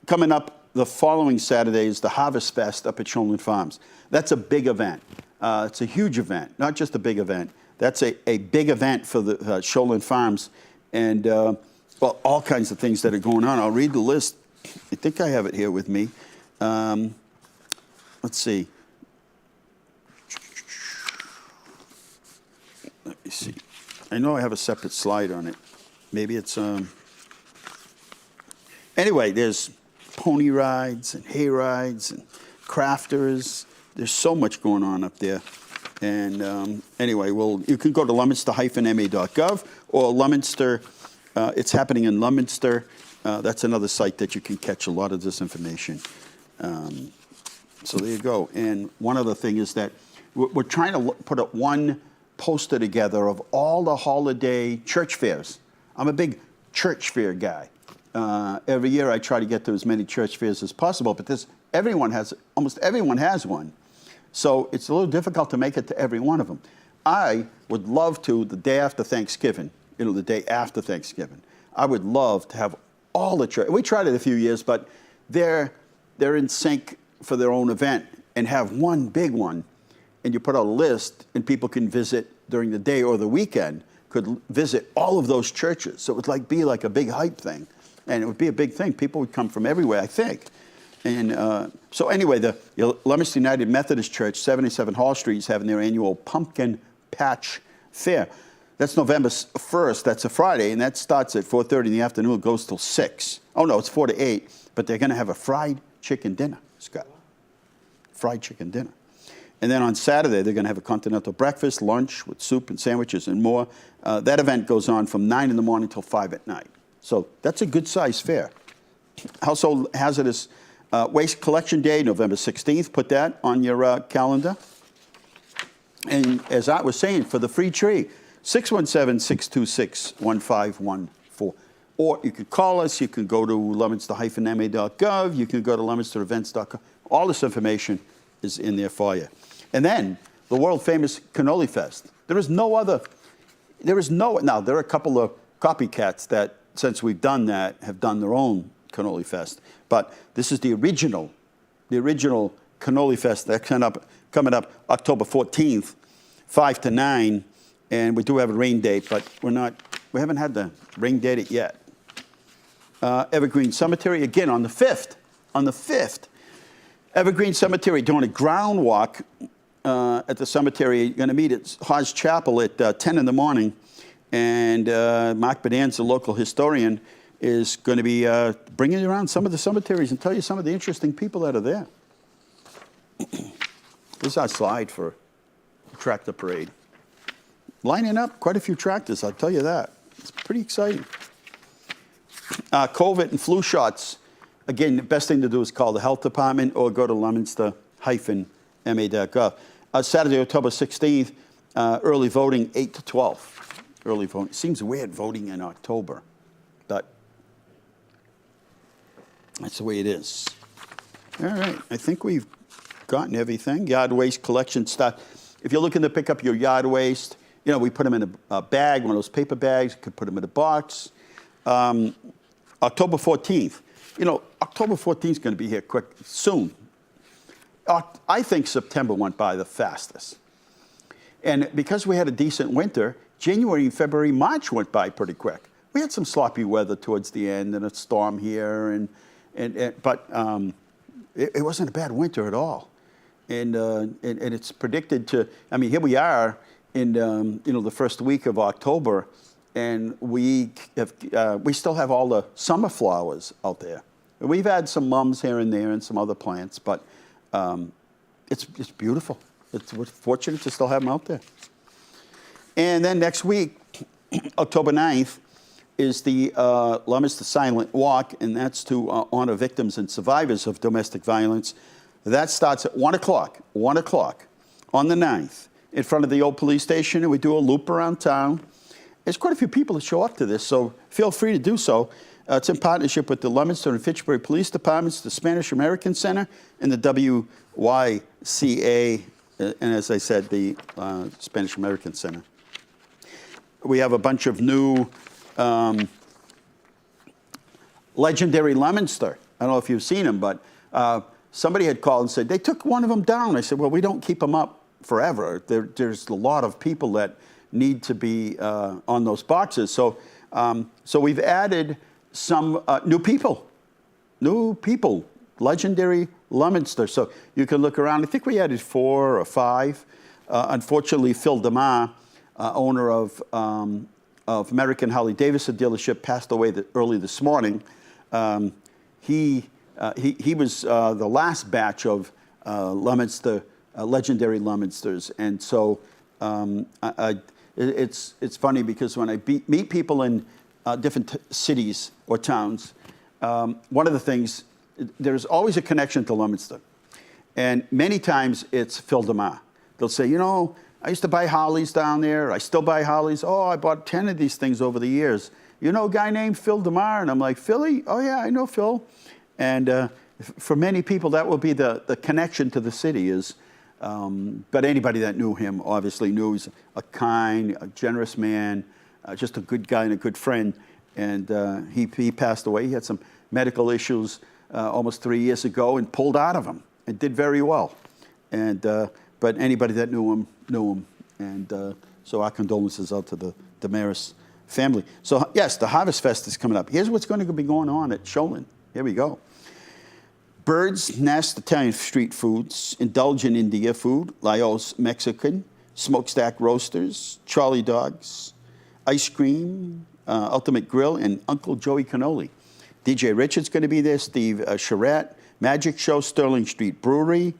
[SPEAKER 3] coming up the following Saturday is the Harvest Fest up at Shoalin Farms. That's a big event. It's a huge event, not just a big event. That's a big event for the Shoalin Farms, and well, all kinds of things that are going on. I'll read the list. I think I have it here with me. Let's see. Let me see. I know I have a separate slide on it. Maybe it's anyway, there's pony rides and hay rides and crafters. There's so much going on up there. And anyway, you can go to leominster-ma.gov or Leominster. It's happening in Leominster. That's another site that you can catch a lot of this information. So there you go. And one other thing is that we're trying to put up one poster together of all the holiday church fairs. I'm a big church fair guy. Every year I try to get to as many church fairs as possible, but almost everyone has one. So it's a little difficult to make it to every one of them. I would love to, the day after Thanksgiving, the day after Thanksgiving, I would love to have all the church. We tried it a few years, but they're in sync for their own event, and have one big one, and you put out a list, and people can visit during the day or the weekend, could visit all of those churches. So it would be like a big hype thing, and it would be a big thing. People would come from everywhere, I think. And so anyway, the Leominster United Methodist Church, 77 Hall Street, is having their annual Pumpkin Patch Fair. That's November 1st. That's a Friday, and that starts at 4:30 in the afternoon. It goes till 6. Oh, no, it's 4 to 8. But they're going to have a fried chicken dinner, Scott. Fried chicken dinner. And then on Saturday, they're going to have a continental breakfast, lunch with soup and sandwiches and more. That event goes on from 9 in the morning till 5 at night. So that's a good-sized fair. Household Hazardous Waste Collection Day, November 16th. Put that on your calendar. And as I was saying, for the free tree, 617-626-1514. Or you can call us. You can go to leominster-ma.gov. You can go to leominsterevents.com. All this information is in there for you. And then the world-famous Cannoli Fest. Now, there are a couple of copycats that, since we've done that, have done their own Cannoli Fest. But this is the original Cannoli Fest that's coming up October 14th, 5 to 9. And we do have a rain date, but we haven't had the rain date yet. Evergreen Cemetery, again, on the 5th. Evergreen Cemetery, doing a ground walk at the cemetery. You're going to meet at Hodge Chapel at 10 in the morning. And Mark Bedan's, the local historian, is going to be bringing you around some of the cemeteries and tell you some of the interesting people that are there. This is our slide for the tractor parade. Lining up quite a few tractors, I'll tell you that. It's pretty exciting. COVID and flu shots. Again, the best thing to do is call the health department or go to leominster-ma.gov. Saturday, October 16th, early voting, 8 to 12. Early voting. It seems weird voting in October, but that's the way it is. All right, I think we've gotten everything. Yard waste collection stuff. If you're looking to pick up your yard waste, we put them in a bag, one of those paper bags. You could put them in a box. October 14th. October 14th is going to be here soon. I think September went by the fastest. And because we had a decent winter, January, February, March went by pretty quick. we had some sloppy weather towards the end and a storm here, but it wasn't a bad winter at all. And it's predicted to, I mean, here we are in the first week of October, and we still have all the summer flowers out there. We've had some mums here and there and some other plants, but it's beautiful. We're fortunate to still have them out there. And then next week, October 9th, is the Leominster Silent Walk, and that's to honor victims and survivors of domestic violence. That starts at 1 o'clock on the 9th in front of the old police station, and we do a loop around town. There's quite a few people that show up to this, so feel free to do so. It's in partnership with the Leominster and Fitchburg Police Departments, the Spanish American Center, and the WYCA, and as I said, the Spanish American Center. We have a bunch of new legendary Leominster. I don't know if you've seen them, but somebody had called and said, they took one of them down. I said, well, we don't keep them up forever. There's a lot of people that need to be on those boxes. So we've added some new people, legendary Leominster. So you can look around. I think we added 4 or 5. Unfortunately, Phil DeMar, owner of American Harley-Davidson dealership, passed away early this morning. He was the last batch of Leominster, legendary Leominsters, and so it's funny because when I meet people in different cities or towns, one of the things, there's always a connection to Leominster, and many times it's Phil DeMar. They'll say, you know, I used to buy Harleys down there. I still buy Harleys. Oh, I bought 10 of these things over the years. You know a guy named Phil DeMar? And I'm like, Philly? Oh, yeah, I know Phil. And for many people, that will be the connection to the city. But anybody that knew him obviously knew he's a kind, a generous man, just a good guy and a good friend. And he passed away. He had some medical issues almost 3 years ago and pulled out of them and did very well. And but anybody that knew him knew him. And so our condolences out to the Damaris family. So yes, the Harvest Fest is coming up. Here's what's going to be going on at Sholin. Here we go. Bird's Nest Italian street foods, Indulge in India food, Laos Mexican, Smokestack Roasters, Charlie Dogs, ice cream, Ultimate Grill, and Uncle Joey Cannoli. DJ Richard's going to be there, Steve Charette, Magic Show, Sterling Street Brewery.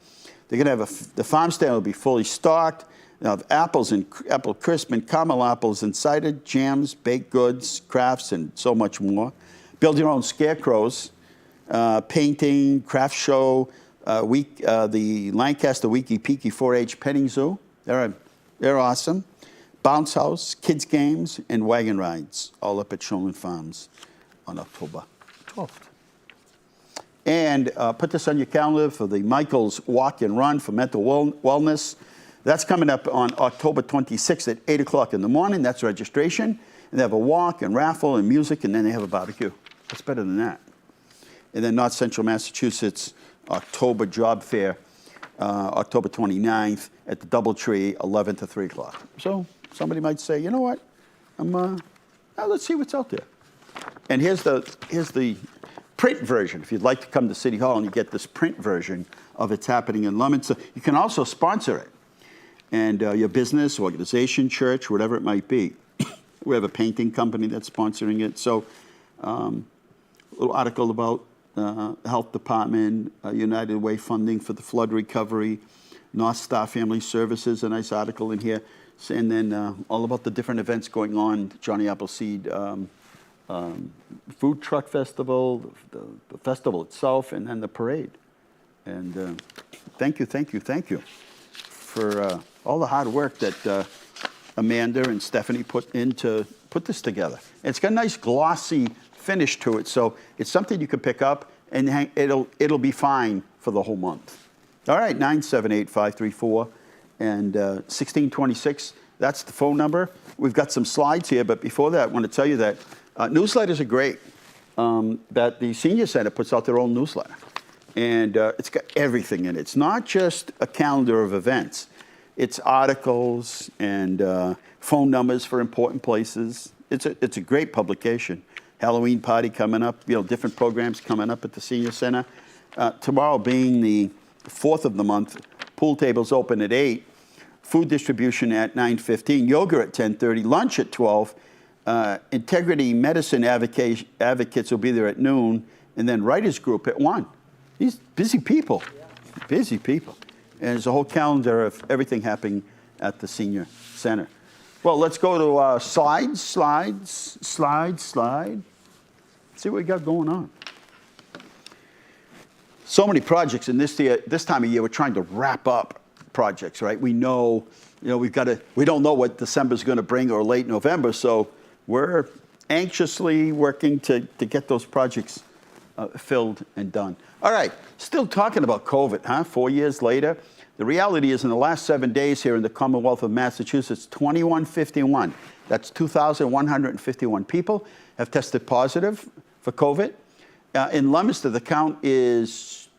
[SPEAKER 3] They're going to have the farm stand will be fully stocked. They'll have apples and apple crisp and caramel apples and cider, jams, baked goods, crafts, and so much more. Build your own scarecrows, painting, craft show, the Lancaster Weeky Peaky 4-H petting zoo. They're awesome. Bounce house, kids games, and wagon rides, all up at Sholin Farms on October 12th. And put this on your calendar for the Michael's Walk and Run for Mental Wellness. That's coming up on October 26th at 8 o'clock in the morning. That's registration. And they have a walk and raffle and music, and then they have a barbecue. What's better than that? And then North Central Massachusetts October Job Fair, October 29th at the Doubletree, 11 to 3 o'clock. So somebody might say, you know what? Let's see what's out there. And here's the print version. If you'd like to come to City Hall and you get this print version of It's Happening in Leominster, you can also sponsor it. And your business, organization, church, whatever it might be. We have a painting company that's sponsoring it. So a little article about Health Department, United Way funding for the flood recovery, North Star Family Services, a nice article in here. And then all about the different events going on, Johnny Appleseed Food Truck Festival, the festival itself, and then the parade. And thank you for all the hard work that Amanda and Stephanie put in to put this together. And it's got a nice glossy finish to it, so it's something you can pick up and it'll be fine for the whole month. All right, 978-534 and 1626. That's the phone number. We've got some slides here, but before that, I want to tell you that newsletters are great. That the Senior Center puts out their own newsletter, and it's got everything in it. It's not just a calendar of events. It's articles and phone numbers for important places, It's a great publication. Halloween party coming up, different programs coming up at the Senior Center. Tomorrow being the 4th of the month, pool tables open at 8, food distribution at 9:15, yoga at 10:30, lunch at 12, integrity medicine advocates will be there at noon, and then writers group at 1. These busy people, busy people. And there's a whole calendar of everything happening at the Senior Center. Well, let's go to slide. See what we got going on. So many projects, and this time of year, we're trying to wrap up projects, right? We know, we don't know what December's going to bring or late November, so we're anxiously working to get those projects filled and done. All right, still talking about COVID, huh? 4 years later. The reality is in the last 7 days here in the Commonwealth of Massachusetts, 2151, that's 2,151 people have tested positive for COVID. In Leominster, the count is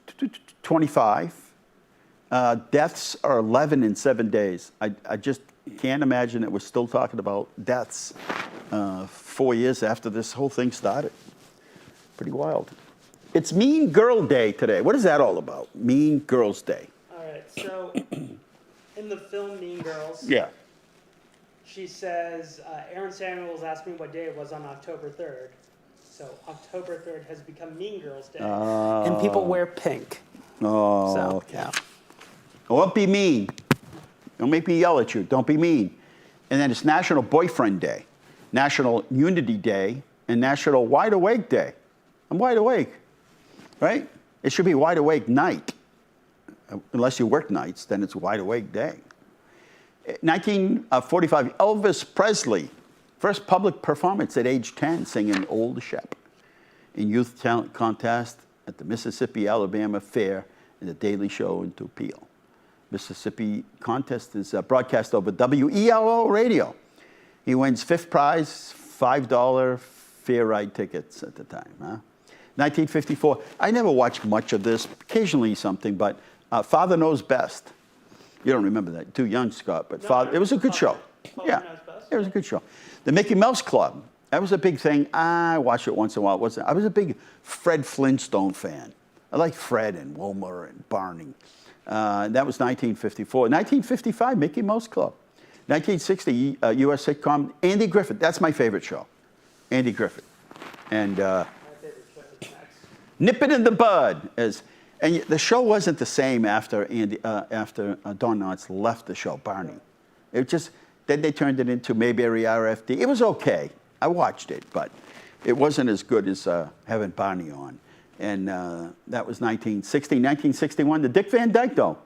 [SPEAKER 3] 25. Deaths are 11 in 7 days. I just can't imagine that we're still talking about deaths 4 years after this whole thing started. Pretty wild. It's Mean Girl Day today. What is that all about? Mean Girls Day.
[SPEAKER 5] All right, so in the film Mean Girls,
[SPEAKER 3] Yeah.
[SPEAKER 5] she says, Aaron Samuels asked me what day it was on October 3rd. So October 3rd has become Mean Girls Day.
[SPEAKER 12] And people wear pink.
[SPEAKER 3] Oh,
[SPEAKER 12] So,
[SPEAKER 3] okay.
[SPEAKER 12] yeah.
[SPEAKER 3] Don't be mean. Don't make me yell at you. Don't be mean. And then it's National Boyfriend Day, National Unity Day, and National Wide Awake Day. I'm wide awake, right? It should be Wide Awake Night. Unless you work nights, then it's Wide Awake Day. 1945, Elvis Presley, first public performance at age 10, singing Old Shep in youth talent contest at the Mississippi-Alabama Fair and the Daily Show in Tupelo. Mississippi contest is broadcast over WELO radio. He wins fifth prize, $5 fair ride tickets at the time. Huh? 1954, I never watched much of this, occasionally something, but Father Knows Best. You don't remember that, too young, Scott, but it was a good show. Yeah, it was a good show. The Mickey Mouse Club, that was a big thing. I watched it once in a while. I was a big Fred Flintstone fan. I liked Fred and Wilmer and Barney. That was 1954. 1955, Mickey Mouse Club. 1960, U.S. sitcom, Andy Griffith. That's my favorite show, Andy Griffith. And Nip It in the Bud. And the show wasn't the same after Don Knotts left the show, Barney. Then they turned it into Mayberry RFD. It was okay. I watched it, but it wasn't as good as having Barney on. And that was 1960. 1961, the Dick Van Dyke Show.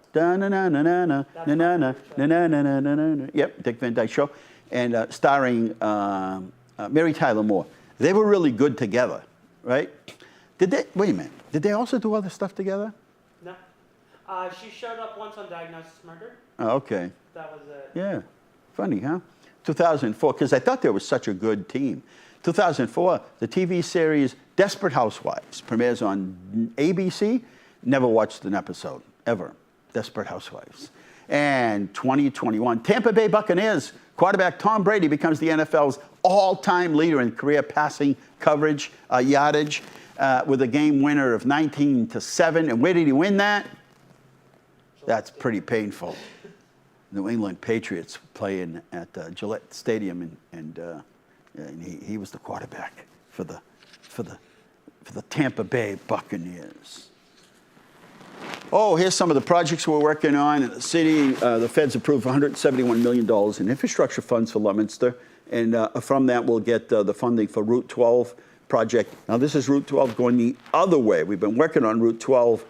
[SPEAKER 3] Yep, Dick Van Dyke Show. And starring Mary Tyler Moore. They were really good together, right? Wait a minute. Did they also do other stuff together?
[SPEAKER 5] No. She showed up once on Diagnosis Murder.
[SPEAKER 3] Oh, okay.
[SPEAKER 5] That was it.
[SPEAKER 3] Yeah. Funny, huh? 2004, because I thought they were such a good team. 2004, the TV series Desperate Housewives premieres on ABC. Never watched an episode, ever. Desperate Housewives. And 2021, Tampa Bay Buccaneers quarterback Tom Brady becomes the NFL's all-time leader in career passing coverage, yardage, with a game winner of 19-7. And where did he win that? That's pretty painful. New England Patriots playing at Gillette Stadium, and he was the quarterback for the Tampa Bay Buccaneers. Oh, here's some of the projects we're working on in the city. The feds approved $171 million in infrastructure funds for Leominster, and from that we'll get the funding for Route 12 project. Now this is Route 12 going the other way. We've been working on Route 12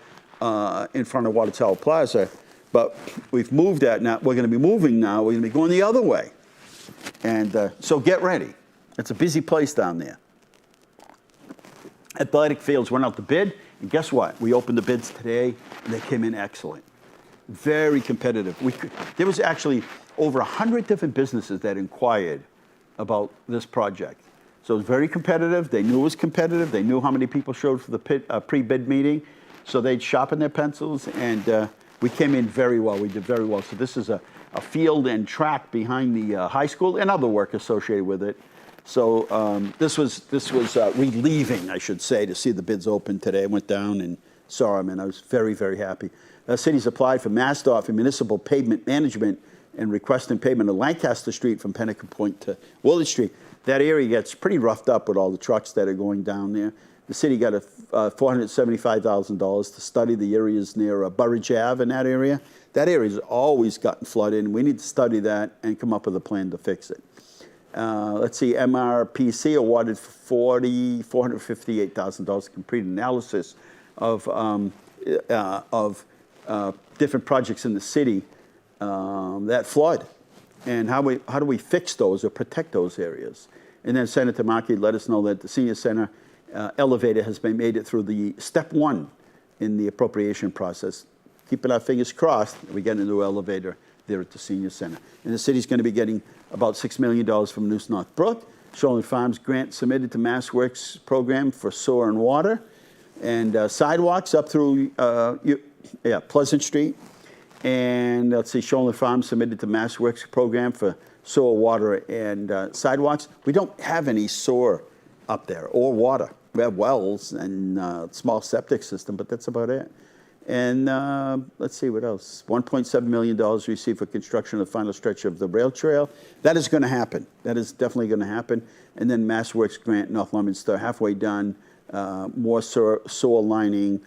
[SPEAKER 3] in front of Water Tower Plaza, but we've moved that now. We're going to be moving now. We're going to be going the other way. And so get ready. It's a busy place down there. Athletic fields went out to bid, and guess what? We opened the bids today, and they came in excellent. Very competitive. There was actually over 100 different businesses that inquired about this project. So it was very competitive. They knew it was competitive. They knew how many people showed for the pre-bid meeting. So they'd sharpen their pencils, and we came in very well. We did very well. So this is a field and track behind the high school and other work associated with it. So this was relieving, I should say, to see the bids open today. I went down and saw them, and I was very, very happy. The city's applied for MassDOT for municipal pavement management and requesting pavement of Lancaster Street from Pennington Point to Willard Street. That area gets pretty roughed up with all the trucks that are going down there. The city got $475,000 to study the areas near Burridge Ave in that area. That area's always gotten flooded, and we need to study that and come up with a plan to fix it. Let's see, MRPC awarded $458,000 to complete analysis of different projects in the city that flood, and how do we fix those or protect those areas. And then Senator Markey let us know that the senior center elevator has been made it through the step 1 in the appropriation process. Keeping our fingers crossed that we get a new elevator there at the senior center. And the city's going to be getting about $6 million from News North Brook. Shoreland Farms grant submitted to MassWorks program for sewer and water, and sidewalks up through Pleasant Street. And let's see, Shoreland Farms submitted to MassWorks program for sewer, water, and sidewalks. We don't have any sewer up there or water. We have wells and small septic system, but that's about it. And let's see what else. $1.7 million received for construction of the final stretch of the rail trail. That is going to happen. That is definitely going to happen. And then MassWorks grant North Leominster, halfway done. More sewer lining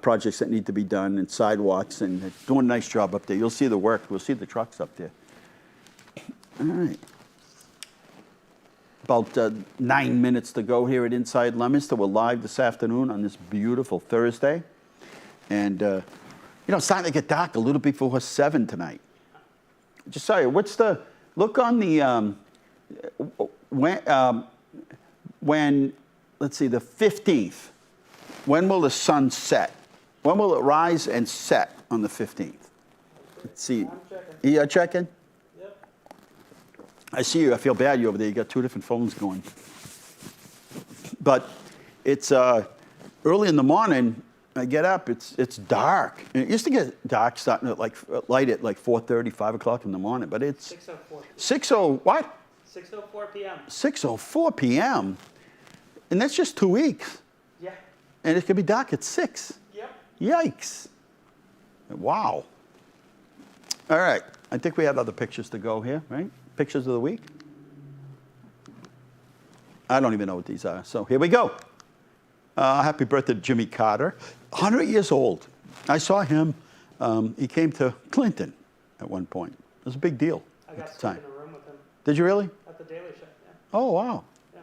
[SPEAKER 3] projects that need to be done, and sidewalks, and they're doing a nice job up there. You'll see the work. We'll see the trucks up there. All right. About 9 minutes to go here at Inside Leominster. We're live this afternoon on this beautiful Thursday. And, it's starting to get dark a little before 7 tonight. Just sorry, what's the, look on the, when, let's see, the 15th, when will the sun set? When will it rise and set on the 15th? Let's see. I'm checking. You are checking? Yep. I see you. I feel bad you over there. You got 2 different phones going. But it's early in the morning. I get up, it's dark. And it used to get dark starting at light at 4:30, 5 o'clock in the morning, but it's
[SPEAKER 5] 6:04.
[SPEAKER 3] What?
[SPEAKER 5] 6:04 p.m.
[SPEAKER 3] 6:04 p.m. And that's just 2 weeks.
[SPEAKER 5] Yeah.
[SPEAKER 3] And it could be dark at 6.
[SPEAKER 5] Yep.
[SPEAKER 3] Yikes. Wow. All right. I think we have other pictures to go here, right? Pictures of the week. I don't even know what these are. So here we go. Happy birthday to Jimmy Carter. 100 years old. I saw him. He came to Clinton at one point. It was a big deal
[SPEAKER 5] I got
[SPEAKER 3] at the time.
[SPEAKER 5] stuck in a room with him.
[SPEAKER 3] Did you really?
[SPEAKER 5] At the Daily Show, yeah.
[SPEAKER 3] Oh, wow.
[SPEAKER 5] Yeah.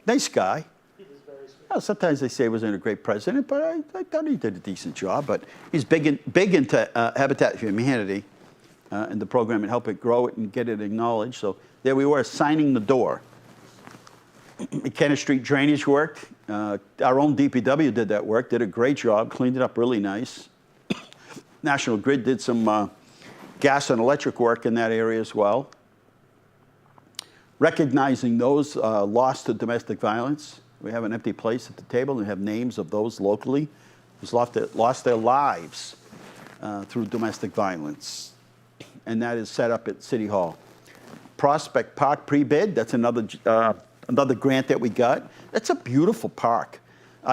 [SPEAKER 3] Nice guy.
[SPEAKER 5] He was very sweet.
[SPEAKER 3] Well, sometimes they say he wasn't a great president, but I thought he did a decent job. But he's big into Habitat for Humanity and the program, and help it grow it and get it acknowledged. So there we were, signing the door. McKenna Street drainage work. Our own DPW did that work, did a great job, cleaned it up really nice. National Grid did some gas and electric work in that area as well. Recognizing those lost to domestic violence. We have an empty place at the table, and we have names of those locally who's lost their lives through domestic violence. And that is set up at City Hall. Prospect Park pre-bid, that's another grant that we got. That's a beautiful park.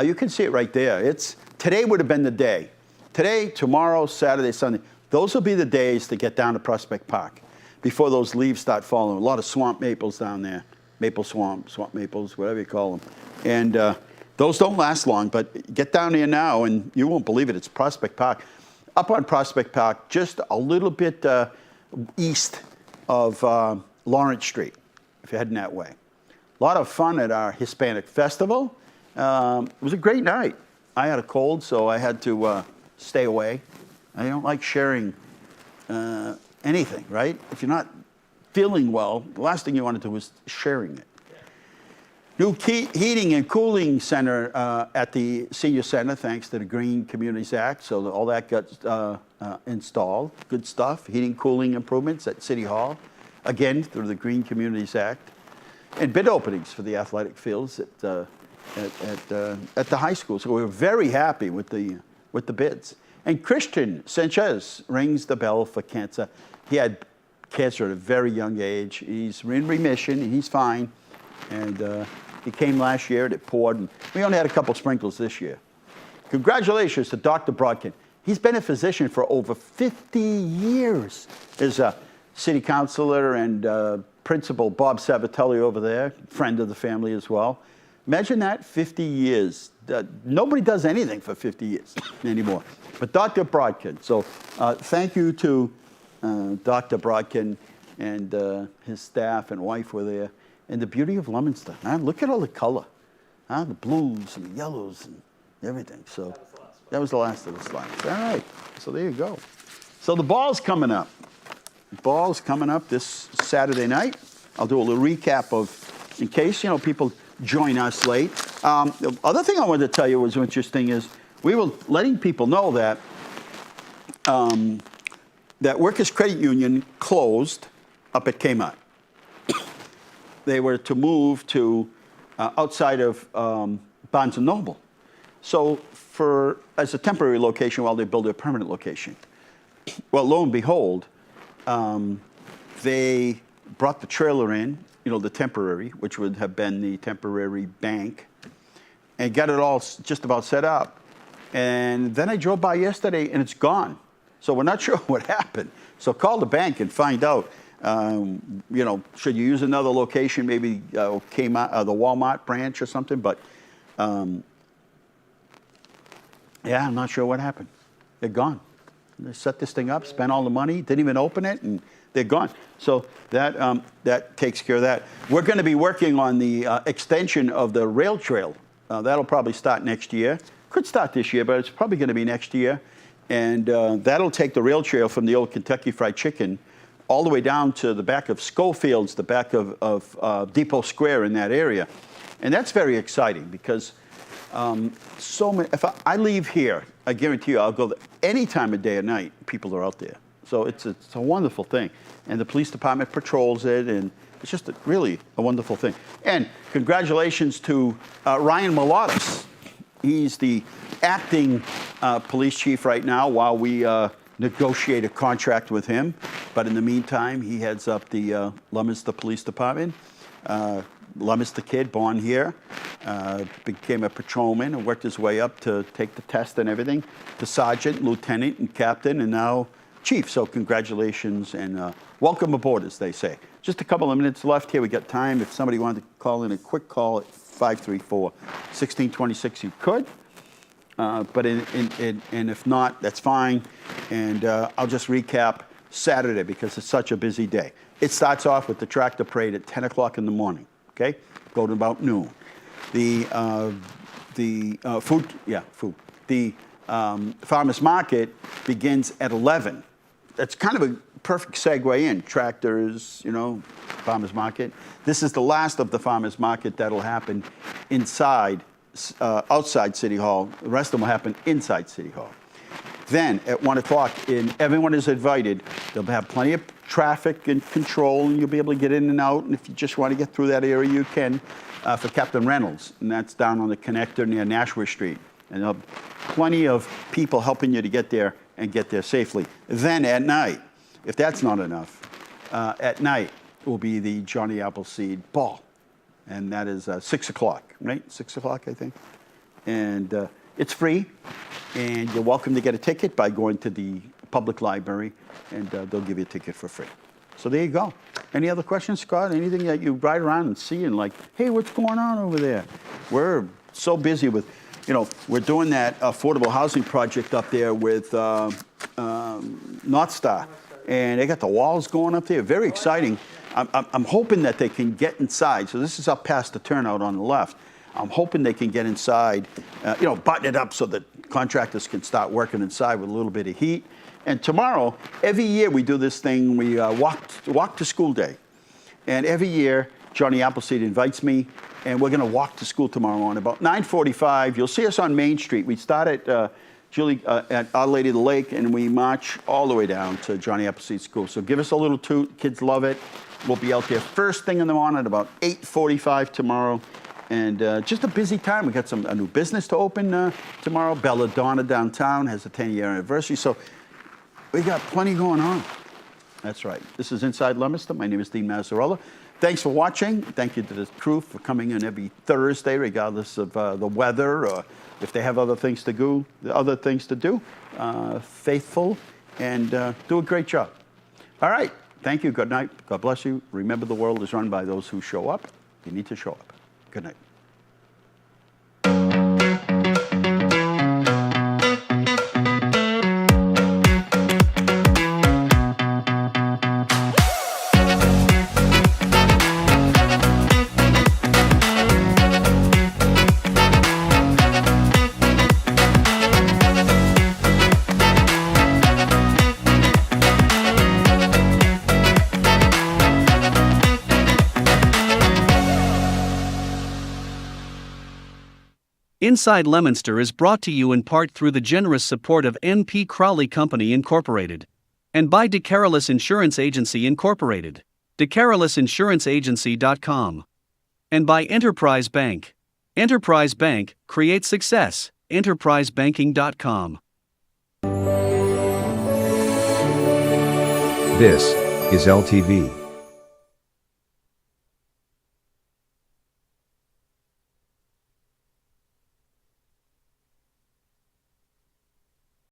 [SPEAKER 3] You can see it right there. Today would have been the day. Today, tomorrow, Saturday, Sunday. Those will be the days to get down to Prospect Park before those leaves start falling. A lot of swamp maples down there. Maple swamp maples, whatever you call them. And those don't last long, but get down there now and you won't believe it. It's Prospect Park. Up on Prospect Park, just a little bit east of Lawrence Street, if you're heading that way. A lot of fun at our Hispanic festival. It was a great night. I had a cold, so I had to stay away. I don't like sharing anything, right? If you're not feeling well, the last thing you want to do is sharing it. New heating and cooling center at the senior center, thanks to the Green Communities Act. So all that got installed. Good stuff. Heating, cooling improvements at City Hall, again through the Green Communities Act. And bid openings for the athletic fields at the high school. So we were very happy with the bids. And Christian Sanchez rings the bell for cancer. He had cancer at a very young age. He's in remission, and he's fine. And he came last year and it poured. And we only had a couple sprinkles this year. Congratulations to Dr. Brodkin. He's been a physician for over 50 years. There's a city councilor and Principal Bob Sabatelli over there, friend of the family as well. Imagine that, 50 years. Nobody does anything for 50 years anymore. But Dr. Brodkin. So thank you to Dr. Brodkin and his staff and wife were there. And the beauty of Leominster. Look at all the color. The blues and the yellows and everything. So that was the last of the slides. All right. So there you go. So the ball's coming up. The ball's coming up this Saturday night. I'll do a little recap of, in case, people join us late. The other thing I wanted to tell you was interesting is we were letting people know that that Workers' Credit Union closed up at Kmart. They were to move to outside of Barnes & Noble. So as a temporary location while they build a permanent location. Well, lo and behold, they brought the trailer in, the temporary, which would have been the temporary bank, and got it all just about set up. And then I drove by yesterday and it's gone. So we're not sure what happened. So call the bank and find out. Should you use another location, maybe Kmart, the Walmart branch or something? But yeah, I'm not sure what happened. They're gone. They set this thing up, spent all the money, didn't even open it, and they're gone. So that takes care of that. We're going to be working on the extension of the rail trail. That'll probably start next year. Could start this year, but it's probably going to be next year. And that'll take the rail trail from the old Kentucky Fried Chicken all the way down to the back of Schofield's, the back of Depot Square in that area. And that's very exciting because so many, if I leave here, I guarantee you I'll go any time of day or night, people are out there. So it's a wonderful thing. And the police department patrols it, and it's just really a wonderful thing. And congratulations to Ryan Malotis. He's the acting police chief right now while we negotiate a contract with him. But in the meantime, he heads up the Leominster Police Department. Leominster kid, born here, became a patrolman and worked his way up to take the test and everything, to sergeant, lieutenant, and captain, and now chief. So congratulations and welcome aboard, as they say. Just a couple of minutes left here. We got time. If somebody wanted to call in a quick call at 534-1626, you could. But if not, that's fine. And I'll just recap Saturday because it's such a busy day. It starts off with the tractor parade at 10 o'clock in the morning. Okay, go to about noon. The food. The farmers market begins at 11. That's kind of a perfect segue in. Tractors, farmers market. This is the last of the farmers market that'll happen outside City Hall. The rest of them will happen inside City Hall. Then at 1 o'clock, everyone is invited. They'll have plenty of traffic and control, and you'll be able to get in and out. And if you just want to get through that area, you can for Captain Reynolds, and that's down on the connector near Nashua Street. And there'll be plenty of people helping you to get there and get there safely. Then at night, if that's not enough, at night will be the Johnny Appleseed Ball, and that is 6 o'clock, right? 6 o'clock, I think. And it's free, and you're welcome to get a ticket by going to the public library, and they'll give you a ticket for free. So there you go. Any other questions, Scott? Anything that you ride around and see and like, hey, what's going on over there? We're so busy with, we're doing that affordable housing project up there with North Star, and they got the walls going up there. Very exciting. I'm hoping that they can get inside. So this is up past the turnout on the left. I'm hoping they can get inside, button it up so that contractors can start working inside with a little bit of heat. And tomorrow, every year we do this thing, we walk to school day. And every year, Johnny Appleseed invites me, and we're going to walk to school tomorrow morning. About 9:45, you'll see us on Main Street. We start at at Our Lady of the Lake, and we march all the way down to Johnny Appleseed School. So give us a little toot. Kids love it. We'll be out there first thing in the morning at about 8:45 tomorrow. And just a busy time. We got a new business to open tomorrow. Belladonna downtown has a 10-year anniversary. So we got plenty going on. That's right. This is Inside Leominster. My name is Dean Mazzarella. Thanks for watching. Thank you to the crew for coming in every Thursday, regardless of the weather or if they have other things to do. Faithful and do a great job. All right. Thank you. Good night. God bless you. Remember, the world is run by those who show up. You need to show up. Good night.
[SPEAKER 2] Inside Leominster is brought to you in part through the generous support of N.P. Crowley Company Incorporated and by DeCarolis Insurance Agency Incorporated, DeCarolisInsuranceAgency.com, and by Enterprise Bank. Enterprise Bank, creates success, enterprisebanking.com.
[SPEAKER 1] This is LTV.